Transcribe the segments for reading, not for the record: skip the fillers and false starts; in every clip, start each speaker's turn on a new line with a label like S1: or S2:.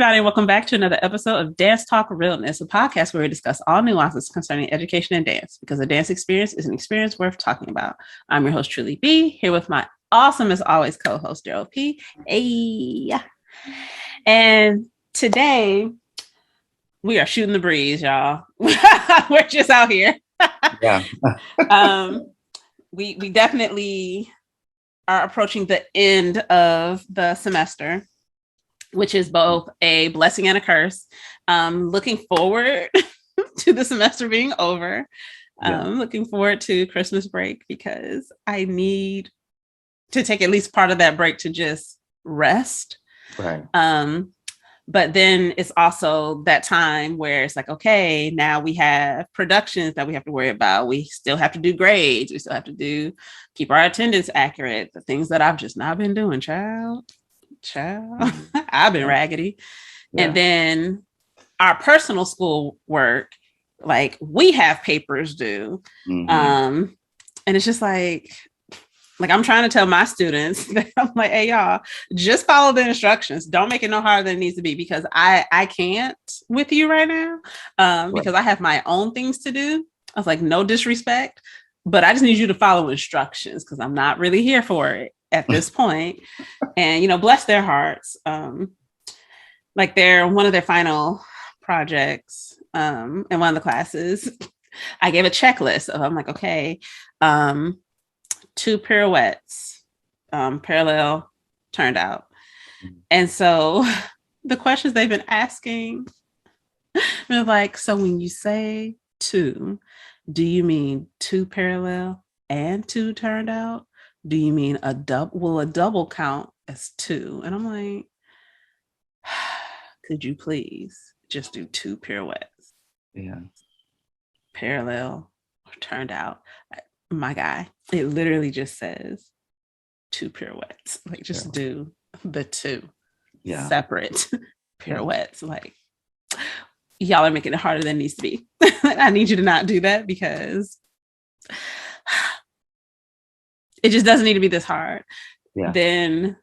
S1: everybody, and welcome back to another episode of Dance Talk Realness, a podcast where we discuss all nuances concerning education and dance, because a dance experience is an experience worth talking about. I'm your host, Truly B, here with my awesome, as always, co-host, Daryl P. Hey. And today, we are shooting the breeze, y'all. We're just out here.
S2: Yeah.
S1: We definitely are approaching the end of the semester, which is both a blessing and a curse. Looking forward to the semester being over. Looking forward to Christmas break because I need to take at least part of that break to just rest.
S2: Right.
S1: But then it's also that time where it's like, okay, now we have productions that we have to worry about. We still have to do grades. We still have to keep our attendance accurate. The things that I've just not been doing, child. I've been raggedy. Yeah. And then our personal school work, like we have papers due. Mm-hmm. And it's just like I'm trying to tell my students that I'm like, hey, y'all, just follow the instructions. Don't make it no harder than it needs to be, because I can't with you right now because I have my own things to do. I was like, no disrespect, but I just need you to follow instructions because I'm not really here for it at this point. And, bless their hearts. Like one of their final projects in one of the classes, I gave a checklist of, I'm like, okay, 2 pirouettes, parallel turned out. And so the questions they've been asking, they're like, so when you say 2, do you mean 2 parallel and 2 turned out? Do you mean a double? Will a double count as 2? And I'm like, could you please just do 2 pirouettes?
S2: Yeah.
S1: Parallel turned out. My guy, it literally just says 2 pirouettes. Like, just do the 2 separate pirouettes. Like, y'all are making it harder than it needs to be. I need you to not do that because it just doesn't need to be this hard. Yeah. Then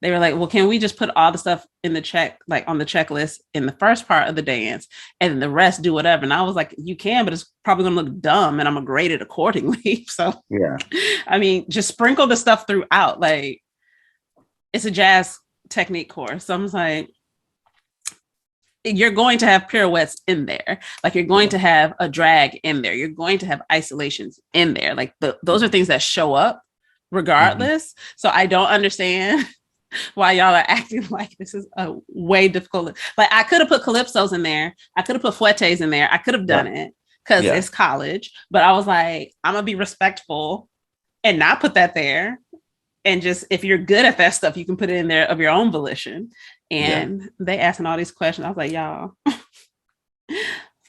S1: they were like, well, can we just put all the stuff in the on the checklist in the first part of the dance and then the rest do whatever? And I was like, you can, but it's probably going to look dumb and I'm going to grade it accordingly. So,
S2: yeah,
S1: I mean, just sprinkle the stuff throughout. Like, it's a jazz technique course. So I'm just like, you're going to have pirouettes in there. Like, you're going to have a drag in there. You're going to have isolations in there. Like, those are things that show up regardless. Mm-hmm. So I don't understand why y'all are acting like this is a way difficult. Like, I could have put calypsos in there. I could have put fouettes in there. I could have done it because it's college. But I was like, I'm going to be respectful and not put that there. And just, if you're good at that stuff, you can put it in there of your own volition. And they asking all these questions. I was like, y'all,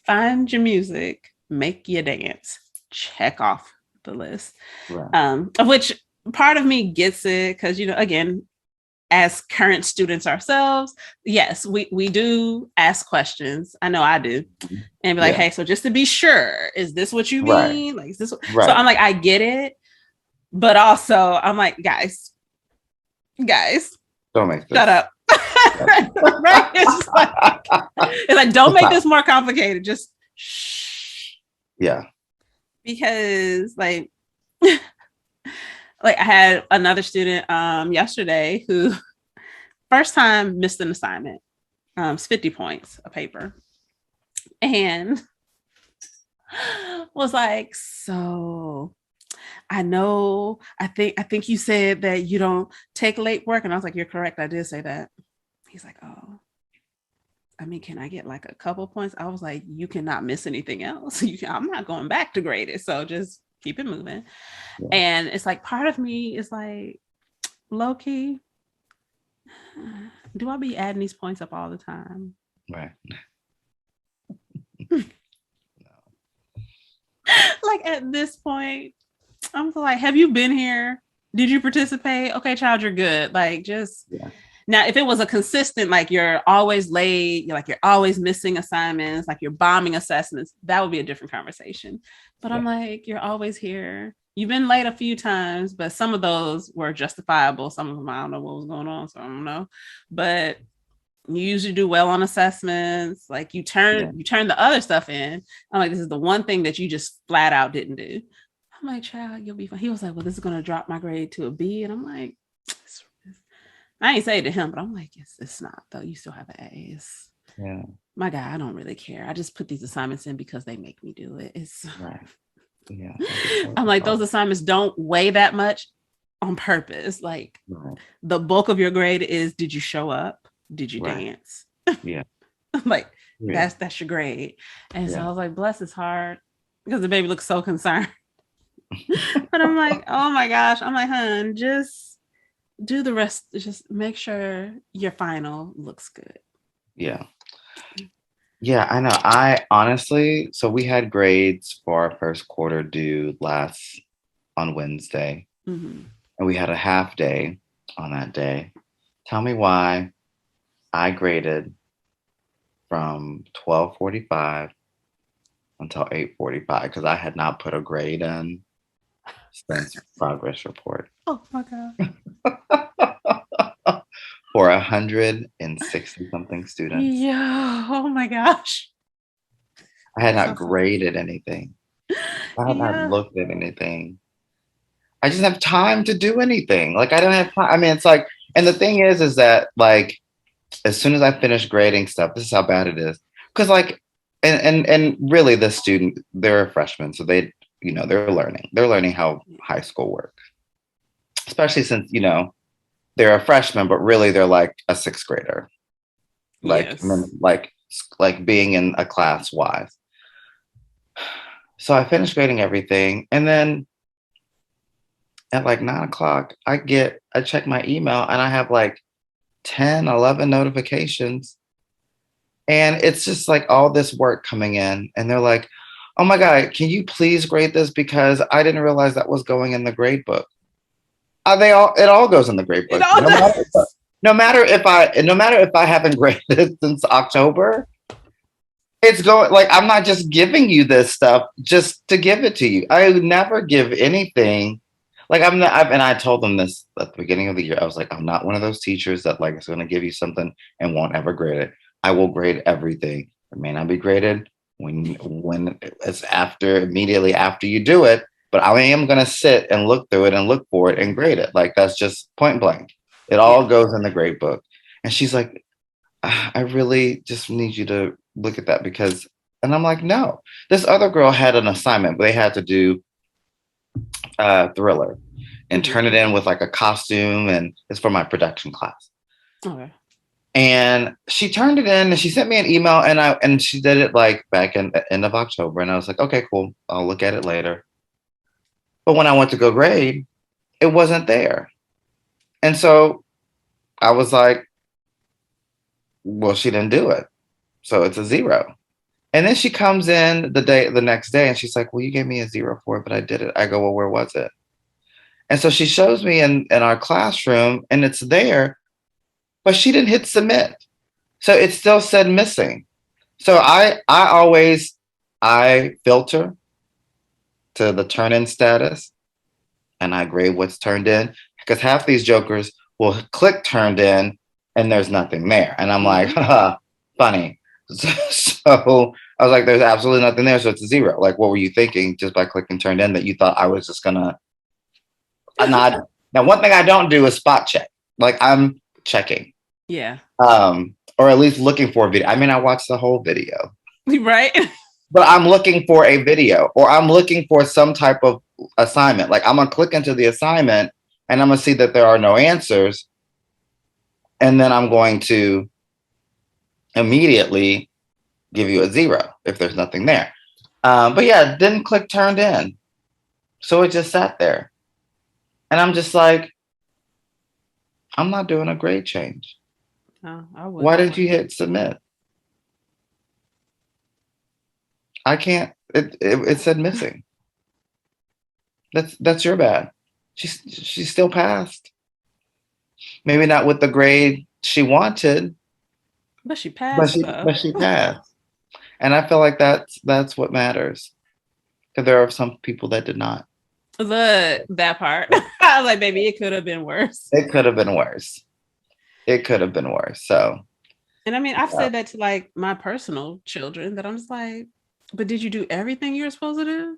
S1: find your music, make your dance, check off the list. Right. Of which part of me gets it because, again, as current students ourselves, yes, we do ask questions. I know I do. And be like, hey, so just to be sure, is this what you mean? Like, is this? Right. So I'm like, I get it. But also I'm like, guys,
S2: don't make this.
S1: Shut up. Right? It's like, don't make this more complicated. Just shh.
S2: Yeah.
S1: Because like I had another student yesterday who first time missed an assignment. It's 50 points a paper. And was like, so I know, I think you said that you don't take late work. And I was like, you're correct. I did say that. He's like, oh, I mean, can I get like a couple points? I was like, you cannot miss anything else. I'm not going back to grade it. So just keep it moving. Yeah. And it's like, part of me is like, low key, do I be adding these points up all the time?
S2: Right.
S1: Like, at this point, I'm like, have you been here? Did you participate? Okay, child, you're good. Like, just now, if it was a consistent, like, you're always late, you're always missing assignments, like you're bombing assessments, that would be a different conversation. But I'm like, you're always here. You've been late a few times, but some of those were justifiable. Some of them, I don't know what was going on, so I don't know. But You usually do well on assessments. Like
S2: Yeah.
S1: you turn the other stuff in. I'm like, this is the one thing that you just flat out didn't do. I'm like, child, you'll be fine. He was like, well, this is gonna drop my grade to a B. And I'm like, I ain't say it to him, but I'm like, it's not though. You still have an A. It's
S2: Yeah.
S1: my guy, I don't really care. I just put these assignments in because they make me do it. It's
S2: Right. Yeah.
S1: I'm like, those assignments don't weigh that much on purpose. Like
S2: Right.
S1: the bulk of your grade is, did you show up? Did you
S2: Right.
S1: dance?
S2: Yeah.
S1: Like
S2: Yeah.
S1: that's your grade. And so
S2: Yeah.
S1: I was like, bless his heart, because the baby looks so concerned. But I'm like, oh my gosh. I'm like, hun, just do the rest. Just make sure your final looks good.
S2: Yeah. Yeah, I know. I honestly, so we had grades for our first quarter due last on Wednesday,
S1: Mm-hmm.
S2: and we had a half day on that day. Tell me why I graded from 12:45 until 8:45 because I had not put a grade in since progress report
S1: Oh my God.
S2: for 160 something students.
S1: Yeah. Oh my gosh.
S2: I had
S1: So
S2: not
S1: sorry.
S2: graded anything. I had not
S1: Yeah.
S2: looked at anything. I just have time to do anything. Like I don't have time. I mean, it's like, and the thing is that like as soon as I finish grading stuff, this is how bad it is. Because like, and really, the student, they're a freshman, so they, they're learning. They're learning how high school works, especially since they're a freshman, but really they're like a sixth grader. Like, I mean,
S1: Yes.
S2: like being in a class wise. So I finished grading everything, and then at like 9 o'clock, I check my email and I have like 10, 11 notifications. And it's just like all this work coming in. And they're like, oh my God, can you please grade this? Because I didn't realize that was going in the grade book. It all goes in the grade
S1: It
S2: book.
S1: all does.
S2: No matter if I haven't graded since October, it's going like I'm not just giving you this stuff just to give it to you. I would never give anything. Like I'm not, and I told them this at the beginning of the year. I was like, I'm not one of those teachers that like is going to give you something and won't ever grade it. I will grade everything. It may not be graded when it's after immediately after you do it, but I am going to sit and look through it and look for it and grade it. Like that's just point blank. It all
S1: Yeah.
S2: goes in the grade book. And she's like, I really just need you to look at that because, and I'm like, no. This other girl had an assignment, but they had to do Thriller and
S1: Mm-hmm.
S2: turn it in with like a costume, and it's for my production class.
S1: Okay.
S2: And she turned it in, and she sent me an email, and she did it like back in the end of October, and I was like, okay, cool, I'll look at it later. But when I went to go grade, it wasn't there, and so I was like, well, she didn't do it, so it's a zero. And then she comes in the next day, and she's like, well, you gave me a zero for it, but I did it. I go, well, where was it? And so she shows me in our classroom, and it's there, but she didn't hit submit. So it still said missing. So I filter to the turn in status and I grade what's turned in because half these jokers will click turned in and there's nothing there. And I'm like,
S1: Mm-hmm.
S2: haha, funny. So I was like, there's absolutely nothing there. So it's a zero. Like, what were you thinking just by clicking turned in that you thought I was just gonna not? Now, one thing I don't do is spot check. Like I'm checking,
S1: Yeah.
S2: or at least looking for a video. I mean, I watched the whole video,
S1: Right.
S2: but I'm looking for a video or I'm looking for some type of assignment. Like I'm gonna click into the assignment and I'm gonna see that there are no answers, and then I'm going to immediately give you a zero if there's nothing there. But yeah, didn't click turned in, so it just sat there, and I'm just like, I'm not doing a grade change.
S1: No, I
S2: Why
S1: wouldn't.
S2: didn't you hit submit? I can't. It said missing. That's your bad. She still passed. Maybe not with the grade she wanted,
S1: But she
S2: but
S1: passed
S2: she
S1: though.
S2: but she passed. And I feel like that's what matters. Because there are some people that did not.
S1: The that part. I was like, baby, it could have been worse.
S2: It could have been worse. It could have been worse. So
S1: And I mean, I've
S2: Yeah.
S1: said that to like my personal children that I'm just like, but did you do everything you were supposed to do?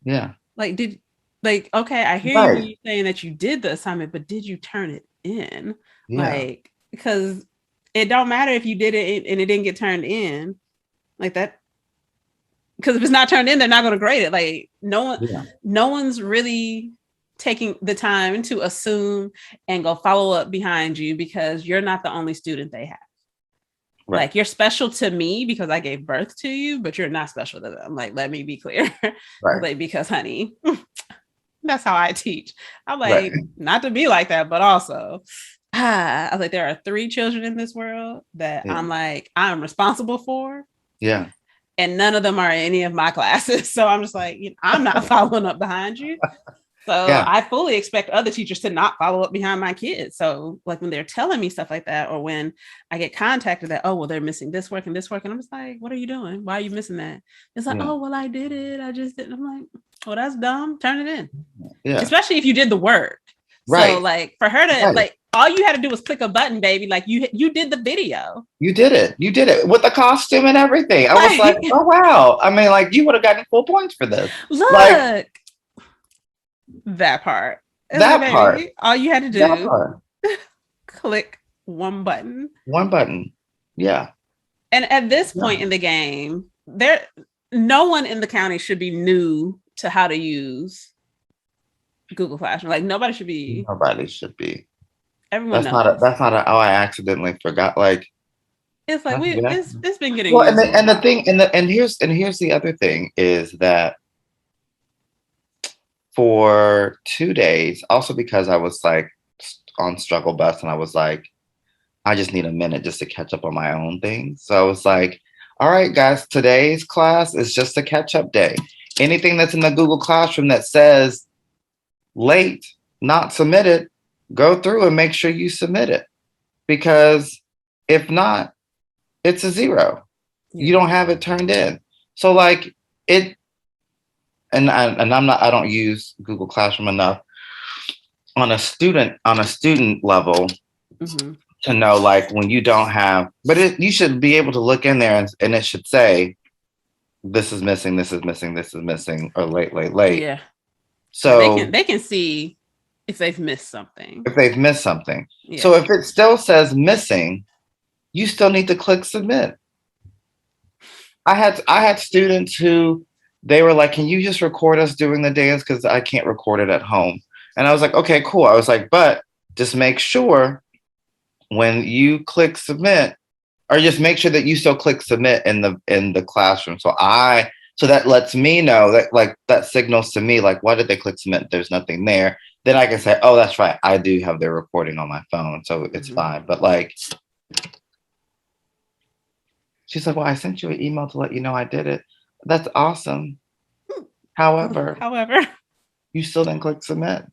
S2: Yeah.
S1: Like, okay, I hear you when
S2: Right.
S1: you're saying that you did the assignment, but did you turn it in?
S2: Yeah.
S1: Like, because it don't matter if you did it and it didn't get turned in like that. Because if it's not turned in, they're not going to grade it. Like,
S2: Yeah.
S1: no one's really taking the time to assume and go follow up behind you because you're not the only student they have.
S2: Right.
S1: Like, you're special to me because I gave birth to you, but you're not special to them. Like, let me be clear.
S2: Right.
S1: Like, because honey, that's how I teach. I'm
S2: Right.
S1: like, not to be like that, but also, I was like, there are 3 children in this world that
S2: Yeah.
S1: I'm like, I'm responsible for,
S2: Yeah.
S1: and none of them are in any of my classes. So I'm just like, I'm not following up behind you. So
S2: Yeah.
S1: I fully expect other teachers to not follow up behind my kids. So like when they're telling me stuff like that, or when I get contacted that, oh, well, they're missing this work and this work. And I'm just like, what are you doing? Why are you missing that? It's like,
S2: Yeah.
S1: oh, well, I did it. I just didn't. I'm like, well, that's dumb. Turn it in.
S2: Yeah.
S1: Especially if you did the work. So
S2: Right.
S1: like for her to
S2: Right.
S1: like, all you had to do was click a button, baby. Like you did the video.
S2: You did it. You did it with the costume and everything. I was like,
S1: Like,
S2: oh wow. I mean, like you would have gotten full points for this. Like
S1: look, that part. It's like,
S2: that part.
S1: baby, all you had to
S2: That
S1: do,
S2: part.
S1: click one button.
S2: One button. Yeah.
S1: And at this
S2: Yeah.
S1: point in the game, no one in the county should be new to how to use Google Classroom. Like nobody should be.
S2: Nobody should be.
S1: Everyone
S2: That's not a.
S1: knows.
S2: That's not a. Oh, I accidentally forgot. Like.
S1: It's like it's been getting
S2: Well,
S1: used for a
S2: and the
S1: while.
S2: thing and here's the other thing is that for 2 days, also because I was like on struggle bus and I was like, I just need a minute just to catch up on my own things. So I was like, all right, guys, today's class is just a catch up day. Anything that's in the Google Classroom that says late, not submitted, go through and make sure you submit it. Because if not, it's a zero. You
S1: Yeah.
S2: don't have it turned in. So like it I don't use Google Classroom enough on a student level
S1: Mm-hmm.
S2: to know like when you don't have, but you should be able to look in there and it should say this is missing, this is missing, this is missing, or late.
S1: Yeah. Like
S2: So
S1: they can see if they've missed something.
S2: if they've missed something.
S1: Yeah.
S2: So if it still says missing, you still need to click submit. I had students who they were like, "Can you just record us doing the dance because I can't record it at home?" And I was like, "Okay, cool." I was like, "But just make sure when you click submit, or just make sure that you still click submit in the classroom." So that lets me know that like that signals to me like, why did they click submit? There's nothing there. Then I can say, "Oh, that's right. I do have their recording on my phone, so it's fine." But like. She's like, well, I sent you an email to let you know I did it. That's awesome. However,
S1: However,
S2: you still didn't click submit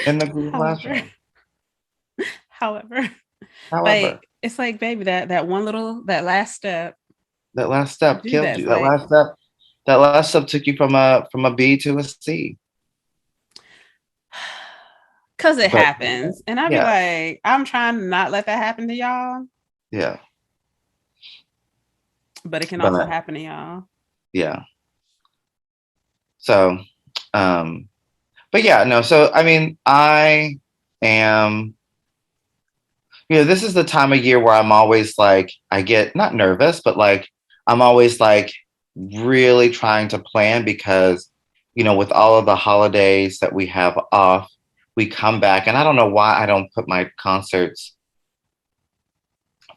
S2: in the Google Classroom.
S1: However,
S2: However,
S1: like it's like, baby, that last step.
S2: that last step
S1: Do
S2: killed
S1: that.
S2: you.
S1: Like,
S2: That last step took you from a B to a C.
S1: cause it
S2: But
S1: happens. And I'd be
S2: yeah,
S1: like, I'm trying to not let that happen to y'all,
S2: yeah,
S1: but it can also
S2: but
S1: happen to y'all.
S2: yeah. So, um, but yeah, no. So I mean, I am. This is the time of year where I'm always like, I get not nervous, but like, I'm always like really trying to plan because, with all of the holidays that we have off, we come back. And I don't know why I don't put my concerts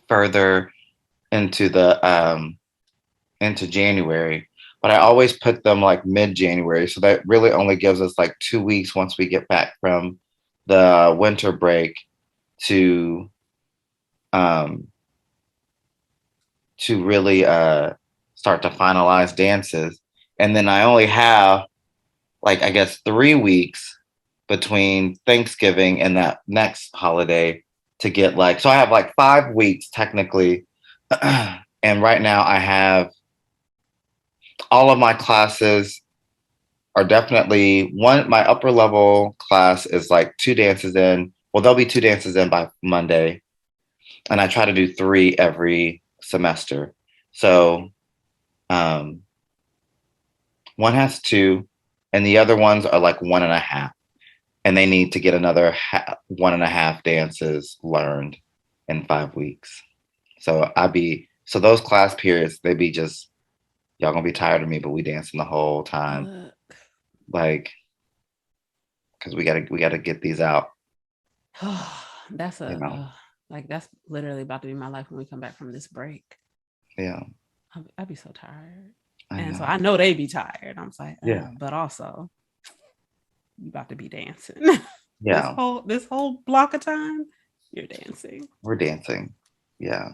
S2: further into into January, but I always put them like mid-January. So that really only gives us like 2 weeks once we get back from the winter break to um, to really start to finalize dances. And then I only have like, I guess, 3 weeks between Thanksgiving and that next holiday to get like, so I have like 5 weeks technically. And right now I have all of my classes are definitely my upper level class is like 2 dances in. Well, there'll be 2 dances in by Monday. and I try to do 3 every semester. So one has 2, and the other ones are like 1.5, and they need to get another 1.5 dances learned in 5 weeks. So so those class periods, they be just, y'all gonna be tired of me, but we dancing the whole time,
S1: Look.
S2: like, because we gotta get these out,
S1: That's
S2: you know.
S1: like that's literally about to be my life when we come back from this break.
S2: Yeah,
S1: I'd be so tired.
S2: I
S1: And so
S2: know.
S1: I know they be tired. I'm just like,
S2: Yeah,
S1: but also you about to be dancing.
S2: yeah,
S1: This whole block of time, you're dancing.
S2: we're dancing. Yeah.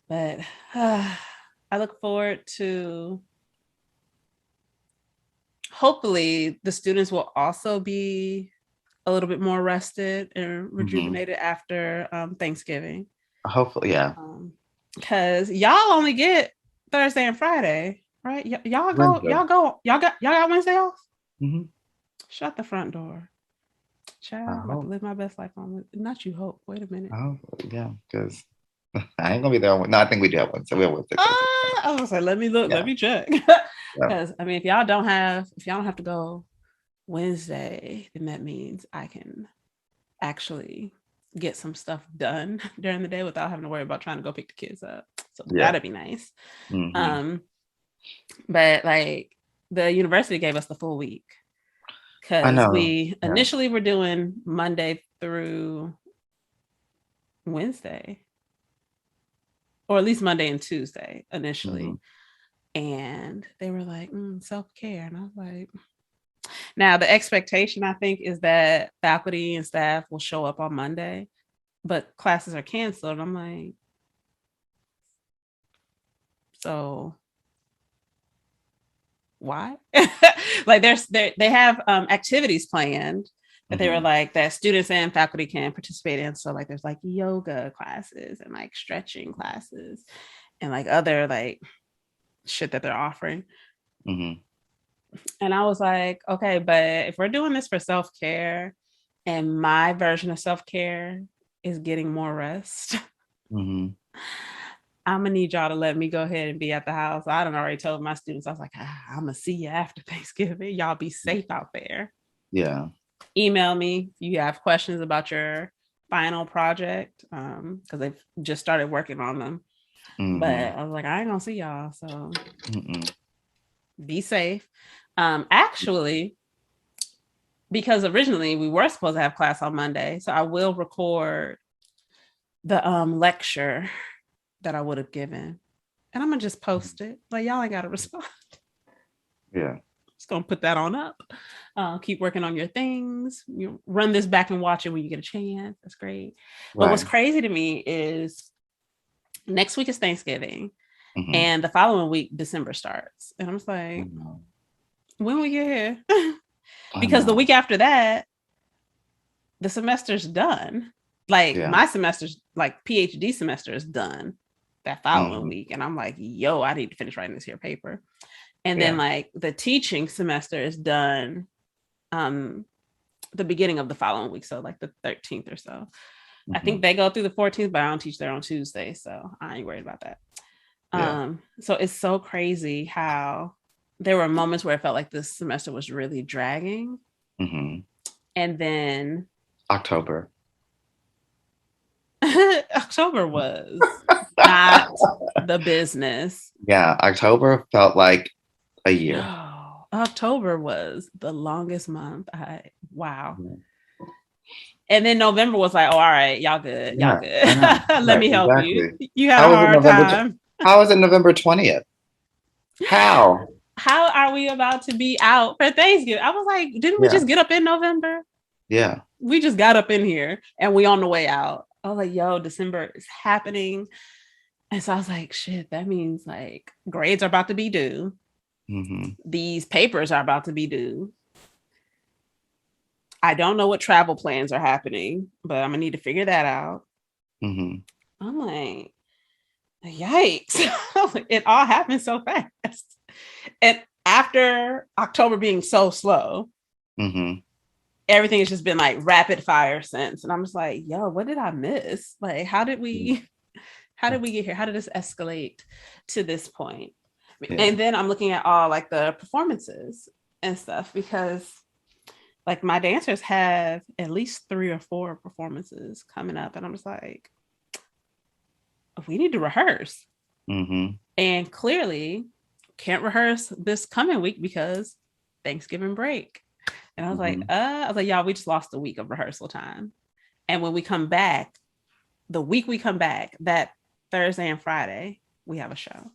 S1: But I look forward to hopefully the students will also be a little bit more rested and
S2: Hmm.
S1: rejuvenated after Thanksgiving.
S2: Hopefully, yeah.
S1: Because y'all only get Thursday and Friday, right?
S2: Wednesday.
S1: Y'all got Wednesday off?
S2: Hmm.
S1: Shut the front door.
S2: I
S1: Child, I'm about to
S2: hope.
S1: live my best life on it. Not you hope. Wait a minute.
S2: I hope. Yeah, because I ain't gonna be there. No, I think we do have Wednesday. We have Wednesday, Thursday.
S1: I was gonna say, let me look, let
S2: Yeah,
S1: me check.
S2: yeah,
S1: Because I mean, if y'all don't have to go Wednesday, then that means I can actually get some stuff done during the day without having to worry about trying to go pick the kids up. So
S2: yeah.
S1: that'd be nice.
S2: Hmm.
S1: Um, but like the university gave us the full week
S2: I
S1: because
S2: know.
S1: we
S2: Yeah.
S1: initially were doing Monday through Wednesday, or at least Monday and Tuesday
S2: Hmm.
S1: initially. And they were like, self-care. And I was like, now the expectation, I think, is that faculty and staff will show up on Monday, but classes are canceled. I'm like, so why? Like they have activities planned that they were
S2: Hmm.
S1: like that students and faculty can participate in. So like there's like yoga classes and like stretching classes and like other like shit that they're offering.
S2: Hmm.
S1: And I was like, okay, but if we're doing this for self-care and my version of self-care is getting more rest,
S2: Hmm.
S1: I'm gonna need y'all to let me go ahead and be at the house. I done already told my students, I was like, I'm gonna see you after Thanksgiving. Y'all be safe out there.
S2: Yeah.
S1: Email me if you have questions about your final project, because they've just started working on them. But
S2: Hmm.
S1: I was like, I ain't gonna see y'all, so
S2: Mm-mm.
S1: be safe. Actually, because originally we were supposed to have class on Monday, so I will record the lecture that I would have given, and I'm gonna just post it. Like y'all ain't gotta respond.
S2: Yeah.
S1: Just gonna put that on up. Keep working on your things. You run this back and watch it when you get a chance. That's great. But what's
S2: Right.
S1: crazy to me is next week is Thanksgiving,
S2: Hmm.
S1: and the following week December starts, and I'm just
S2: I
S1: like,
S2: know.
S1: when we get here,
S2: I
S1: because the
S2: know.
S1: week after that the semester's done. Like
S2: Yeah.
S1: my semester's like PhD semester is done that following
S2: Hmm.
S1: week, and I'm like, yo, I need to finish writing this here paper. And then
S2: Yeah.
S1: like the teaching semester is done um the beginning of the following week, so like the 13th or so. I
S2: Hmm.
S1: think they go through the 14th, but I don't teach there on Tuesday, so I ain't worried about that.
S2: Yeah.
S1: So it's so crazy how there were moments where it felt like this semester was really dragging,
S2: Hmm.
S1: and then
S2: October.
S1: October was not the business.
S2: Yeah. October felt like a year.
S1: Yo, October was the longest month. Wow.
S2: Yeah.
S1: And then November was like, oh, all right, y'all good. Y'all
S2: Yeah,
S1: good.
S2: I know.
S1: Let
S2: Right.
S1: me help you.
S2: Exactly.
S1: You had a
S2: How was it
S1: hard
S2: November?
S1: time.
S2: How was it November 20th? How?
S1: How are we about to be out for Thanksgiving? I was like, didn't we
S2: Yeah.
S1: just get up in November?
S2: Yeah.
S1: We just got up in here and we on the way out. I was like, yo, December is happening. And so I was like, shit, that means like grades are about to be due.
S2: Hmm.
S1: These papers are about to be due. I don't know what travel plans are happening, but I'm gonna need to figure that out.
S2: Hmm.
S1: I'm like, yikes. It all happened so fast. And after October being so slow,
S2: Hmm.
S1: everything has just been like rapid fire since. And I'm just like, yo, what did I miss? Like, how did we get here? How did this escalate to this point?
S2: Yeah.
S1: And then I'm looking at all like the performances and stuff because like my dancers have at least 3 or 4 performances coming up. And I'm just like, we need to rehearse.
S2: Mm-hmm.
S1: And clearly can't rehearse this coming week because Thanksgiving break. And I was like, y'all, we just lost a week of rehearsal time. And when we come back, the week we come back, that Thursday and Friday, we have a show.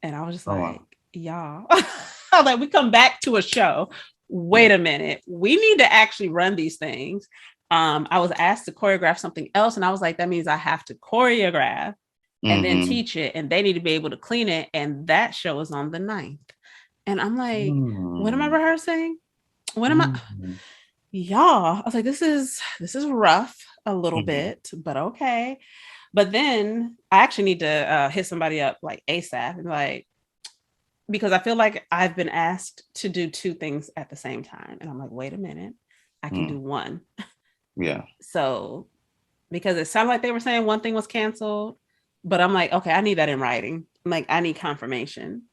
S1: And I was just like, y'all, I was like, we come back to a show. Wait a minute. We need to actually run these things. I was asked to choreograph something else. And I was like, that means I have to choreograph and then teach it. And they need to be able to clean it. And that show is on the 9th. And I'm like, when am I rehearsing? When am I? Y'all, I was like, this is rough a little bit, but okay. But then I actually need to hit somebody up like ASAP and like, because I feel like I've been asked to do 2 things at the same time. And I'm like, wait a minute, I can do one.
S2: Yeah.
S1: So because it sounded like they were saying one thing was canceled, but I'm like, okay, I need that in writing. I'm like, I need confirmation.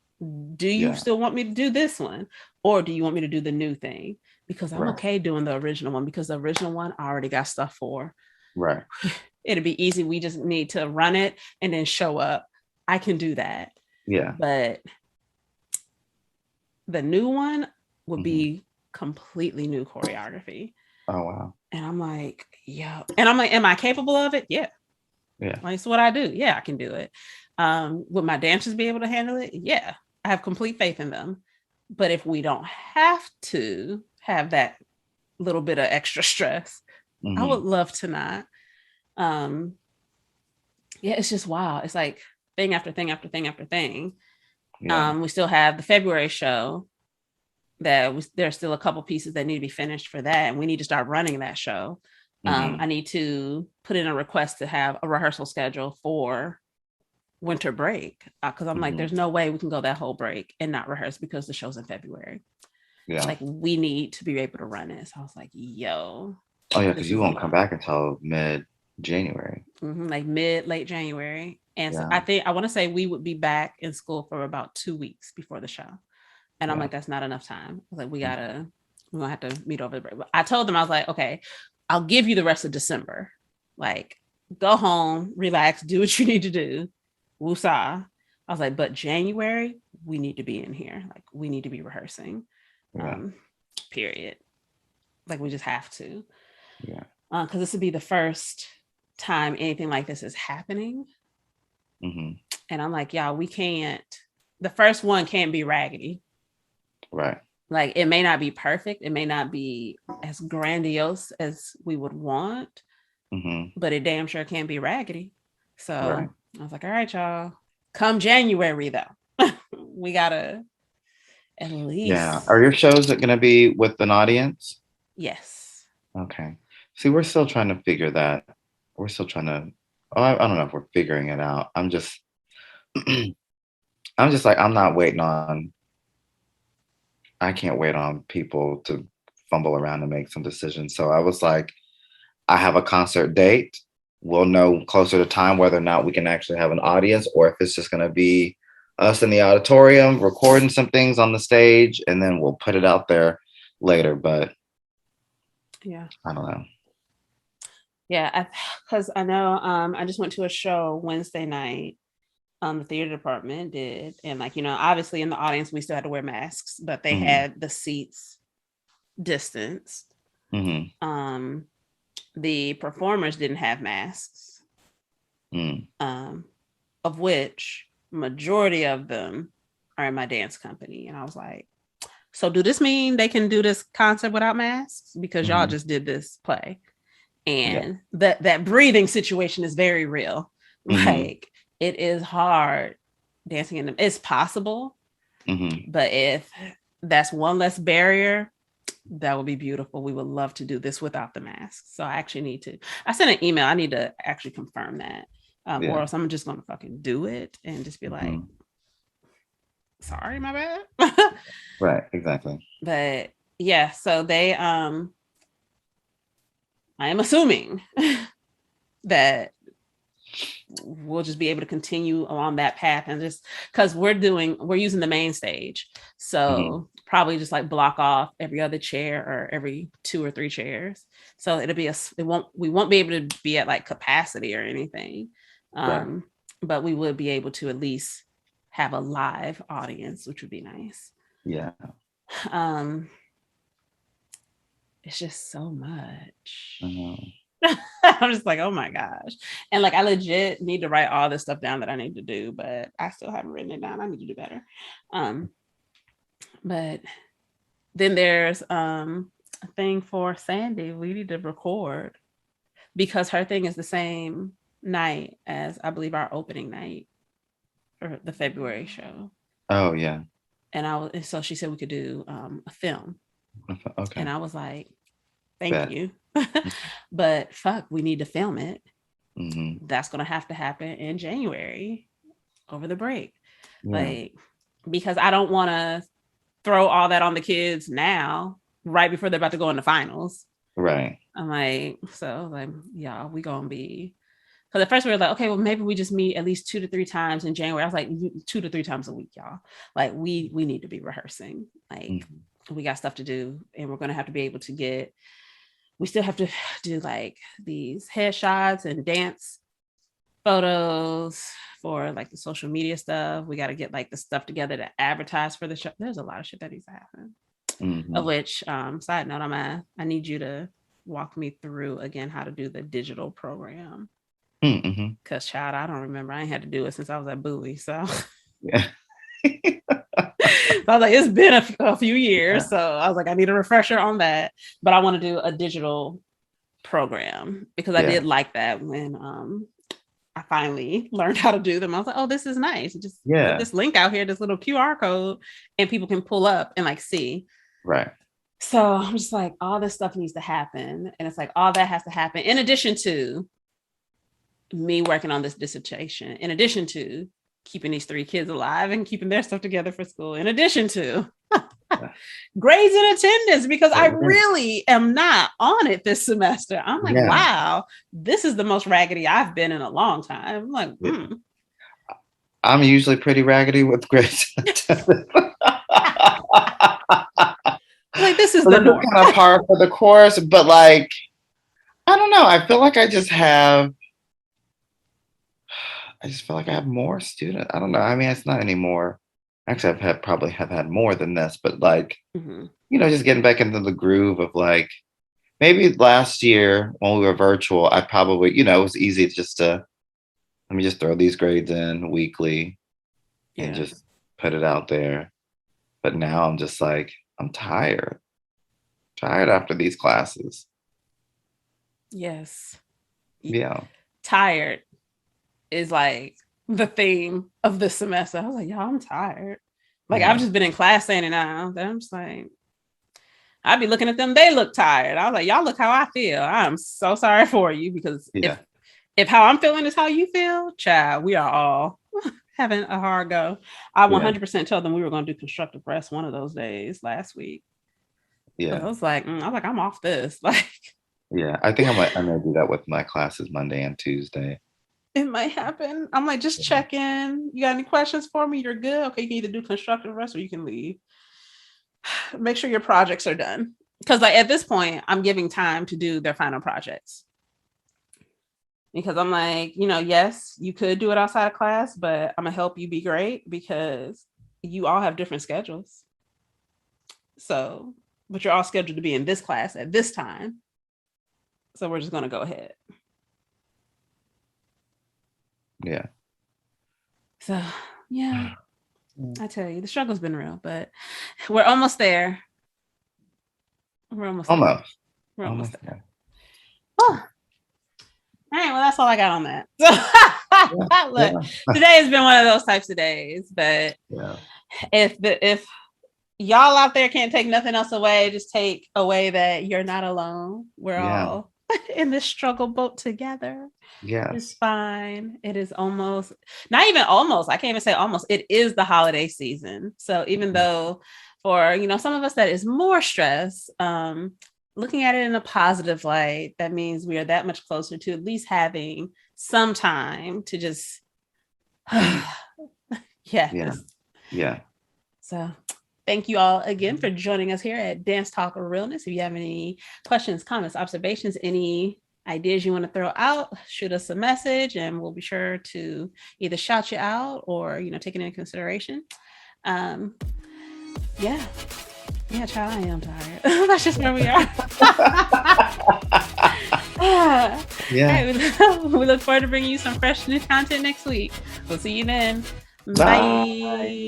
S1: Do you still want me to do this one? Or do you want me to do the new thing? Because I'm okay doing the original one because the original one I already got stuff for.
S2: Right.
S1: It'll be easy. We just need to run it and then show up. I can do that.
S2: Yeah.
S1: But the new one would be completely new choreography.
S2: Oh, wow.
S1: And I'm like, yeah. And I'm like, am I capable of it? Yeah.
S2: Yeah.
S1: Like, it's what I do. Yeah, I can do it. Would my dancers be able to handle it? Yeah. I have complete faith in them. But if we don't have to have that little bit of extra stress, I would love to not. Yeah, it's just wild. It's like thing after thing after thing after thing. Yeah. We still have the February show there's still a couple pieces that need to be finished for that. And we need to start running that show. I need to put in a request to have a rehearsal schedule for winter break. Cause I'm like, there's no way we can go that whole break and not rehearse because the show's in February. Yeah. Like we need to be able to run it. So I was like, yo.
S2: Oh yeah. Cause you won't come back until mid-January.
S1: Like late January. And so I want to say we would be back in school for about 2 weeks before the show. And I'm like, that's not enough time. I was like, we're gonna have to meet over the break. But I told them, I was like, okay, I'll give you the rest of December. Like, go home, relax, do what you need to do. Woosah. I was like, but January, we need to be in here. Like, we need to be rehearsing. Period. Like, we just have to. Yeah. Because this would be the first time anything like this is happening. And I'm like, y'all, we can't. The first one can't be raggedy.
S2: Right.
S1: Like it may not be perfect. It may not be as grandiose as we would want, but it damn sure can't be raggedy. So I was like, all right, y'all, come January though, we gotta at least.
S2: Yeah. Are your shows going to be with an audience?
S1: Yes.
S2: Okay. See, we're still trying to figure that. We're still trying to, I don't know if we're figuring it out. I'm just like, I'm not waiting on, I can't wait on people to fumble around and make some decisions. So I was like, I have a concert date. We'll know closer to time whether or not we can actually have an audience or if it's just going to be us in the auditorium recording some things on the stage and then we'll put it out there later. But
S1: yeah,
S2: I don't know.
S1: Yeah, because I know I just went to a show Wednesday night. The theater department did, and like, you know, obviously in the audience we still had to wear masks, but they had the seats distanced. The performers didn't have masks, of which majority of them are in my dance company. And I was like, so do this mean they can do this concert without masks? Because y'all just did this play. And that breathing situation is very real. Like, it is hard dancing in them. It's possible, but if that's one less barrier, that would be beautiful. We would love to do this without the mask. So I actually need to, I sent an email. I need to actually confirm that. Or else I'm just going to fucking do it and just be like, sorry, my bad.
S2: Right, exactly.
S1: But yeah, so they I am assuming that we'll just be able to continue along that path, and just because we're using the main stage, so probably just like block off every other chair or every 2 or 3 chairs, so it'll be we won't be able to be at like capacity or anything,
S2: Right.
S1: but we would be able to at least have a live audience, which would be nice.
S2: Yeah.
S1: um it's just so much.
S2: Mhm.
S1: I'm just like, oh my gosh. And like, I legit need to write all this stuff down that I need to do, but I still haven't written it down. I need to do better. Um, but then there's a thing for Sandy. We need to record because her thing is the same night as I believe our opening night for the February show.
S2: Oh yeah.
S1: And so she said we could do a film.
S2: Okay.
S1: And I was like, thank
S2: Bet.
S1: you. But fuck, we need to film it.
S2: Mm-hmm.
S1: That's going to happen in January over the break.
S2: Yeah.
S1: Like, because I don't want to throw all that on the kids now, right before they're about to go into finals.
S2: Right.
S1: I'm like, so like, yeah, we going to be, because at first we were like, okay, well, maybe we just meet at least 2 to 3 times in January. I was like, 2 to 3 times a week, y'all. Like, we need to be rehearsing. Like, we got stuff to do, and we're going to have to be able to we still have to do like these headshots and dance photos for like the social media stuff. We got to get like the stuff together to advertise for the show. There's a lot of shit that needs to happen. Of which, side note, I need you to walk me through again how to do the digital program. Because child, I don't remember. I ain't had to do it since I was at Bowie. So
S2: yeah.
S1: So I was like, it's been a few years. Yeah. So I was like, I need a refresher on that. But I want to do a digital program because I did like that when I finally learned how to do them. I was like, oh, this is nice. Just put this link out here, this little QR code, and people can pull up and like see.
S2: Right.
S1: So I'm just like, all this stuff needs to happen. And it's like, all that has to happen in addition to me working on this dissertation, in addition to keeping these 3 kids alive and keeping their stuff together for school, in addition to grades and attendance, because I really am not on it this semester. I'm like, wow, this is the most raggedy I've been in a long time. I'm like,
S2: I'm usually pretty raggedy with grades.
S1: Like, this is the norm.
S2: Kind of par for the course, but like, I don't know. I feel like I just feel like I have more students. I don't know. I mean, it's not anymore. Actually, probably have had more than this, but like, just getting back into the groove of like, maybe last year when we were virtual, I probably, it was easy just to, let me just throw these grades in weekly and just put it out there. But now I'm just like, I'm tired after these classes.
S1: Yes.
S2: Yeah.
S1: Tired is like the theme of this semester. I was like, y'all, I'm tired. Like, I've just been in class saying it now. That I'm just like, I'd be looking at them. They look tired. I was like, y'all look how I feel. I'm so sorry for you, because if how I'm feeling is how you feel, child, we are all having a hard go. I 100% told them we were going to do constructive rest one of those days last week.
S2: Yeah.
S1: I was like, I'm off this. Like,
S2: yeah, I think I may do that with my classes Monday and Tuesday.
S1: It might happen. I'm like, just check in. You got any questions for me? You're good. Okay, you can either do constructive rest or you can leave. Make sure your projects are done. Because like at this point, I'm giving time to do their final projects. Because I'm like, yes, you could do it outside of class, but I'm gonna help you be great because you all have different schedules. So, but you're all scheduled to be in this class at this time. So we're just gonna go ahead.
S2: Yeah.
S1: So yeah, I tell you, the struggle's been real, but we're almost there. We're almost there. We're almost there. Oh. All right, well, that's all I got on that. Look, today has been one of those types of days, but if y'all out there can't take nothing else away, just take away that you're not alone. We're all in this struggle boat together.
S2: Yeah,
S1: it's fine. It is not even almost. I can't even say almost. It is the holiday season. So even though for, some of us that is more stress, looking at it in a positive light, that means we are that much closer to at least having some time to just,
S2: yeah.
S1: So thank you all again for joining us here at Dance Talk Realness. If you have any questions, comments, observations, any ideas you want to throw out, shoot us a message and we'll be sure to either shout you out or, take it into consideration. Child, I am tired. That's just where we are. We look forward to bringing you some fresh new content next week. We'll see you then. Bye.